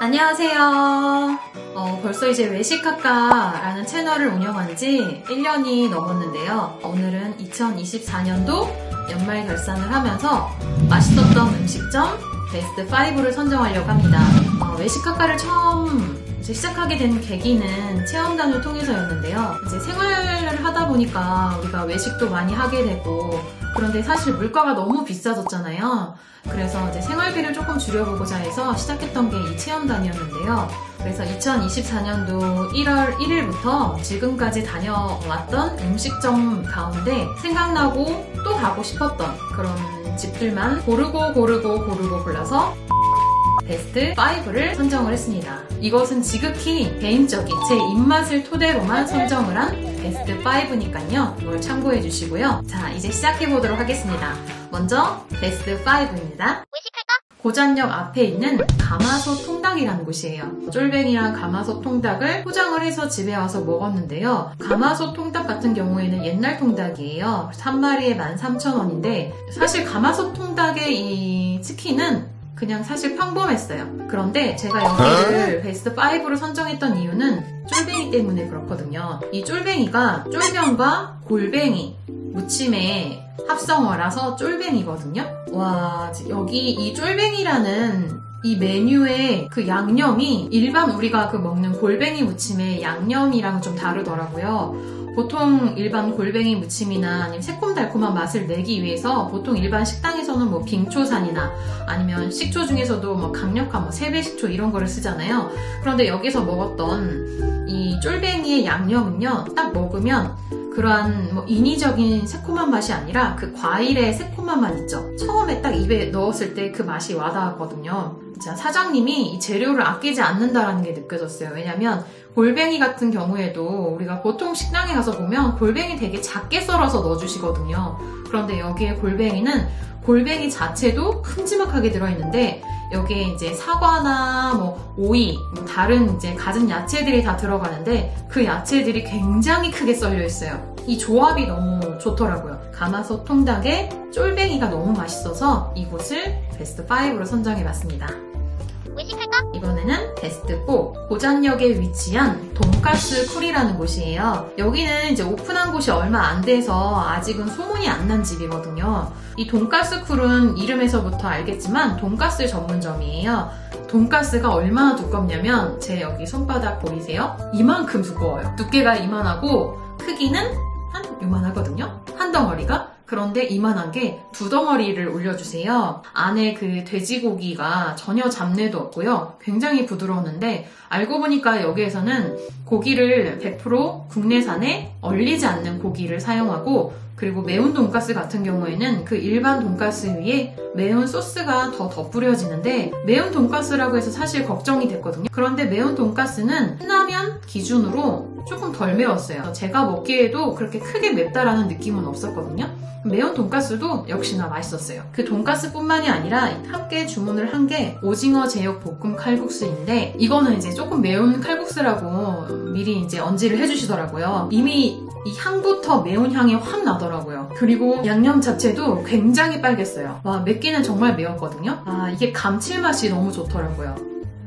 안녕하세요. 벌써 이제 외식학과라는 채널을 운영한 지 1년이 넘었는데요. 오늘은 2024년도 연말 결산을 하면서 맛있었던 음식점 베스트 5를 선정하려고 합니다. 외식학과를 처음 시작하게 된 계기는 체험단을 통해서였는데요. 이제 생활을 하다 보니까 우리가 외식도 많이 하게 되고, 그런데 사실 물가가 너무 비싸졌잖아요. 그래서 이제 생활비를 조금 줄여보고자 해서 시작했던 게 이 체험단이었는데요. 그래서 2024년도 1월 1일부터 지금까지 다녀왔던 음식점 가운데 생각나고 또 가고 싶었던 그런 집들만 고르고 골라서 베스트 5를 선정을 했습니다. 이것은 지극히 개인적인 제 입맛을 토대로만 선정을 한 베스트 5니까요. 이걸 참고해 주시고요. 자, 이제 시작해 보도록 하겠습니다. 먼저 베스트 5입니다. 고잔역 앞에 있는 가마솥 통닭이라는 곳이에요. 쫄뱅이랑 가마솥 통닭을 포장을 해서 집에 와서 먹었는데요. 가마솥 통닭 같은 경우에는 옛날 통닭이에요. 3마리에 13,000원인데 사실 가마솥 통닭의 이 치킨은 그냥 사실 평범했어요. 그런데 제가 여기를 베스트 5로 선정했던 이유는 쫄뱅이 때문에 그렇거든요. 이 쫄뱅이가 쫄면과 골뱅이 무침의 합성어라서 쫄뱅이거든요. 와, 여기 이 쫄뱅이라는 이 메뉴의 그 양념이 일반 우리가 먹는 골뱅이 무침의 양념이랑 좀 다르더라고요. 보통 일반 골뱅이 무침이나 아니면 새콤달콤한 맛을 내기 위해서 보통 일반 식당에서는 빙초산이나 아니면 식초 중에서도 강력한 세배식초 이런 거를 쓰잖아요. 그런데 여기서 먹었던 이 쫄뱅이의 양념은요, 딱 먹으면 그러한 인위적인 새콤한 맛이 아니라 그 과일의 새콤한 맛 있죠. 처음에 딱 입에 넣었을 때 그 맛이 와닿았거든요. 진짜 사장님이 이 재료를 아끼지 않는다라는 게 느껴졌어요. 왜냐면 골뱅이 같은 경우에도 우리가 보통 식당에 가서 보면 골뱅이 되게 작게 썰어서 넣어주시거든요. 그런데 여기에 골뱅이는 골뱅이 자체도 큼지막하게 들어있는데 여기에 이제 사과나 오이, 다른 이제 갖은 야채들이 다 들어가는데 그 야채들이 굉장히 크게 썰려 있어요. 이 조합이 너무 좋더라고요. 가마솥 통닭에 쫄뱅이가 너무 맛있어서 이곳을 베스트 5로 선정해봤습니다. 이번에는 베스트 4, 고잔역에 위치한 돈가스 쿨이라는 곳이에요. 여기는 이제 오픈한 곳이 얼마 안 돼서 아직은 소문이 안 난 집이거든요. 이 돈가스 쿨은 이름에서부터 알겠지만 돈가스 전문점이에요. 돈가스가 얼마나 두껍냐면 제 여기 손바닥 보이세요? 이만큼 두꺼워요. 두께가 이만하고 크기는 한 요만하거든요. 한 덩어리가. 그런데 이만한 게 2덩어리를 올려주세요. 안에 그 돼지고기가 전혀 잡내도 없고요. 굉장히 부드러웠는데 알고 보니까 여기에서는 고기를 100% 국내산에 얼리지 않는 고기를 사용하고, 그리고 매운 돈가스 같은 경우에는 그 일반 돈가스 위에 매운 소스가 더 덧뿌려지는데 매운 돈가스라고 해서 사실 걱정이 됐거든요. 그런데 매운 돈가스는 신라면 기준으로 조금 덜 매웠어요. 제가 먹기에도 그렇게 크게 맵다라는 느낌은 없었거든요. 매운 돈가스도 역시나 맛있었어요. 그 돈가스뿐만이 아니라 함께 주문을 한 게 오징어 제육 볶음 칼국수인데 이거는 이제 조금 매운 칼국수라고 미리 이제 언지를 해주시더라고요. 이미 이 향부터 매운 향이 확 나더라고요. 그리고 양념 자체도 굉장히 빨갰어요. 와, 맵기는 정말 매웠거든요. 이게 감칠맛이 너무 좋더라고요.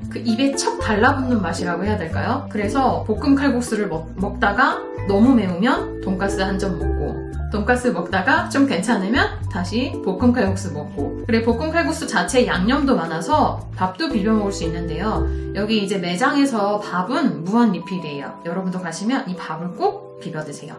그 입에 척 달라붙는 맛이라고 해야 될까요? 그래서 볶음 칼국수를 먹다가 너무 매우면 돈가스 한 점 먹고, 돈가스 먹다가 좀 괜찮으면 다시 볶음 칼국수 먹고, 그리고 볶음 칼국수 자체 양념도 많아서 밥도 비벼 먹을 수 있는데요. 여기 이제 매장에서 밥은 무한 리필이에요. 여러분도 가시면 이 밥을 꼭 비벼 드세요.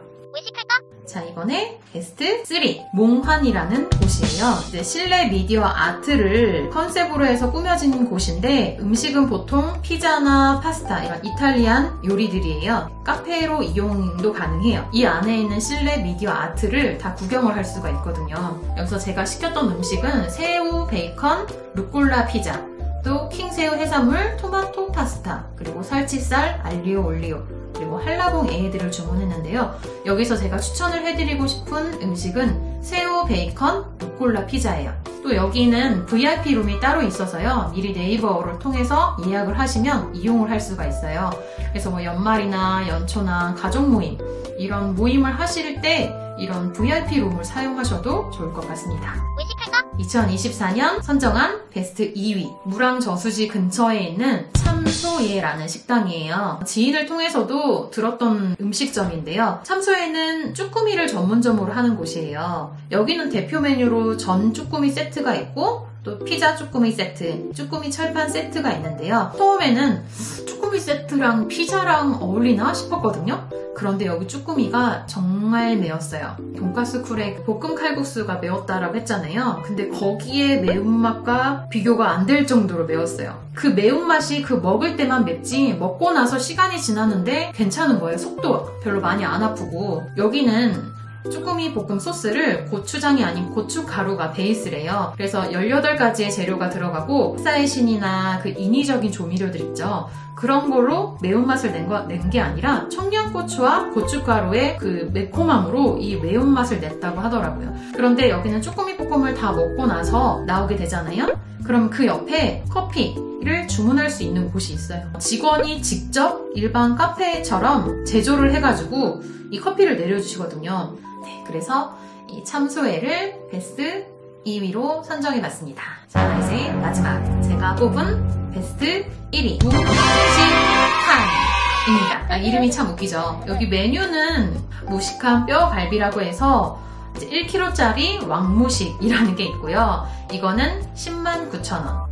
자, 이번에 베스트 3, 몽환이라는 곳이에요. 이제 실내 미디어 아트를 컨셉으로 해서 꾸며진 곳인데 음식은 보통 피자나 파스타, 이런 이탈리안 요리들이에요. 카페로 이용도 가능해요. 이 안에 있는 실내 미디어 아트를 다 구경을 할 수가 있거든요. 여기서 제가 시켰던 음식은 새우, 베이컨, 루꼴라 피자, 또 킹새우 해산물, 토마토 파스타, 그리고 살치살, 알리오 올리오, 그리고 한라봉 에이드를 주문했는데요. 여기서 제가 추천을 해드리고 싶은 음식은 새우, 베이컨, 루꼴라 피자예요. 또 여기는 VIP 룸이 따로 있어서요. 미리 네이버를 통해서 예약을 하시면 이용을 할 수가 있어요. 그래서 연말이나 연초나 가족 모임, 이런 모임을 하실 때 이런 VIP 룸을 사용하셔도 좋을 것 같습니다. 2024년 선정한 베스트 2위, 무랑저수지 근처에 있는 참소예라는 식당이에요. 지인을 통해서도 들었던 음식점인데요. 참소예는 쭈꾸미를 전문점으로 하는 곳이에요. 여기는 대표 메뉴로 전 쭈꾸미 세트가 있고 또 피자 쭈꾸미 세트, 쭈꾸미 철판 세트가 있는데요. 처음에는 쭈꾸미 세트랑 피자랑 어울리나 싶었거든요. 그런데 여기 쭈꾸미가 정말 매웠어요. 돈가스 쿨에 볶음 칼국수가 매웠다라고 했잖아요. 근데 거기에 매운맛과 비교가 안 될 정도로 매웠어요. 그 매운맛이 그 먹을 때만 맵지 먹고 나서 시간이 지났는데 괜찮은 거예요. 속도 별로 많이 안 아프고. 여기는 쭈꾸미 볶음 소스를 고추장이 아닌 고춧가루가 베이스래요. 그래서 18가지의 재료가 들어가고 흑사의 신이나 그 인위적인 조미료들 있죠. 그런 걸로 매운맛을 낸 게 아니라 청양고추와 고춧가루의 그 매콤함으로 이 매운맛을 냈다고 하더라고요. 그런데 여기는 쭈꾸미 볶음을 다 먹고 나서 나오게 되잖아요. 그럼 그 옆에 커피를 주문할 수 있는 곳이 있어요. 직원이 직접 일반 카페처럼 제조를 해가지고 이 커피를 내려주시거든요. 네, 그래서 이 참소예를 베스트 2위로 선정해봤습니다. 자, 이제 마지막 제가 뽑은 베스트 1위 무식탕입니다. 이름이 참 웃기죠. 여기 메뉴는 무식한 뼈갈비라고 해서 1kg짜리 왕무식이라는 게 있고요. 이거는 109,000원.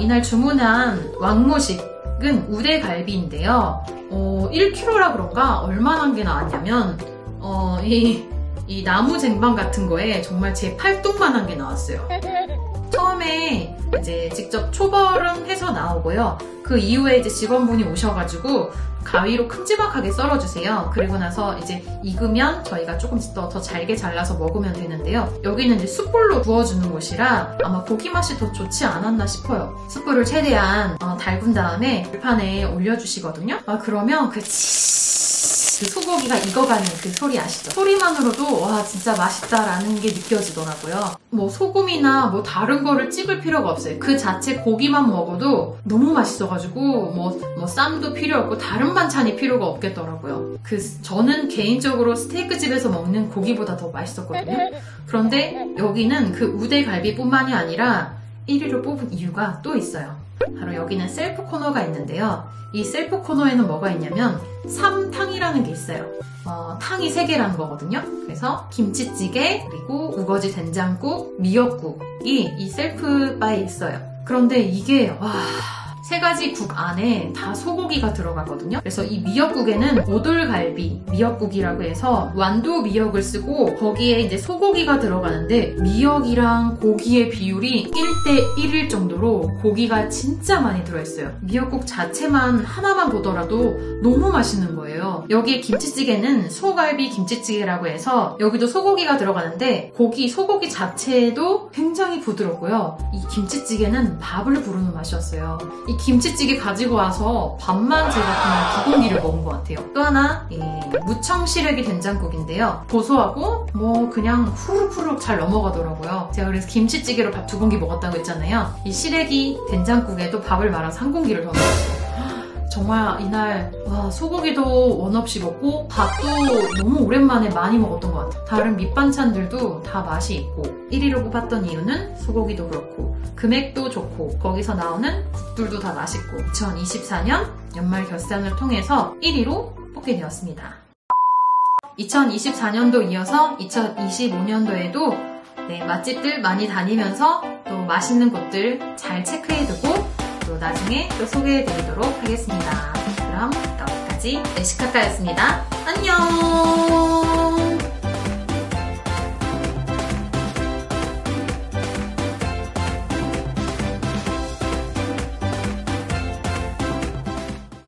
이날 주문한 왕무식은 우대갈비인데요. 1kg라 그런가 얼마나 게 나왔냐면 이 나무 쟁반 같은 거에 정말 제 팔뚝만한 게 나왔어요. 처음에 이제 직접 초벌은 해서 나오고요. 그 이후에 이제 직원분이 오셔가지고 가위로 큼지막하게 썰어주세요. 그리고 나서 이제 익으면 저희가 조금 더 잘게 잘라서 먹으면 되는데요. 여기는 이제 숯불로 구워주는 곳이라 아마 고기 맛이 더 좋지 않았나 싶어요. 숯불을 최대한 달군 다음에 불판에 올려주시거든요. 그러면 그 소고기가 익어가는 그 소리 아시죠? 소리만으로도 와 진짜 맛있다라는 게 느껴지더라고요. 뭐 소금이나 뭐 다른 거를 찍을 필요가 없어요. 그 자체 고기만 먹어도 너무 맛있어가지고 뭐 쌈도 필요 없고 다른 반찬이 필요가 없겠더라고요. 저는 개인적으로 스테이크 집에서 먹는 고기보다 더 맛있었거든요. 그런데 여기는 그 우대갈비뿐만이 아니라 1위로 뽑은 이유가 또 있어요. 바로 여기는 셀프 코너가 있는데요. 이 셀프 코너에는 뭐가 있냐면 삼탕이라는 게 있어요. 탕이 3개라는 거거든요. 그래서 김치찌개, 그리고 우거지 된장국, 미역국이 이 셀프 바에 있어요. 그런데 이게 3가지 국 안에 다 소고기가 들어가거든요. 그래서 이 미역국에는 오돌갈비 미역국이라고 해서 완두 미역을 쓰고 거기에 이제 소고기가 들어가는데 미역이랑 고기의 비율이 1대1일 정도로 고기가 진짜 많이 들어있어요. 미역국 자체만 하나만 보더라도 너무 맛있는 거예요. 여기에 김치찌개는 소갈비 김치찌개라고 해서 여기도 소고기가 들어가는데 소고기 자체도 굉장히 부드럽고요. 이 김치찌개는 밥을 부르는 맛이었어요. 이 김치찌개 가지고 와서 밥만 제가 그냥 2공기를 먹은 것 같아요. 또 하나 무청시래기 된장국인데요. 고소하고 그냥 후루룩 잘 넘어가더라고요. 제가 그래서 김치찌개로 밥 2공기 먹었다고 했잖아요. 이 시래기 된장국에도 밥을 말아서 1공기를 더 먹었어요. 정말 이날 소고기도 원 없이 먹고 밥도 너무 오랜만에 많이 먹었던 것 같아요. 다른 밑반찬들도 다 맛이 있고 1위로 뽑았던 이유는 소고기도 그렇고 금액도 좋고 거기서 나오는 국들도 다 맛있고 2024년 연말 결산을 통해서 1위로 뽑게 되었습니다. 2024년도 이어서 2025년도에도 맛집들 많이 다니면서 또 맛있는 곳들 잘 체크해두고 또 나중에 또 소개해드리도록 하겠습니다. 그럼 여기까지 메시카카였습니다. 안녕!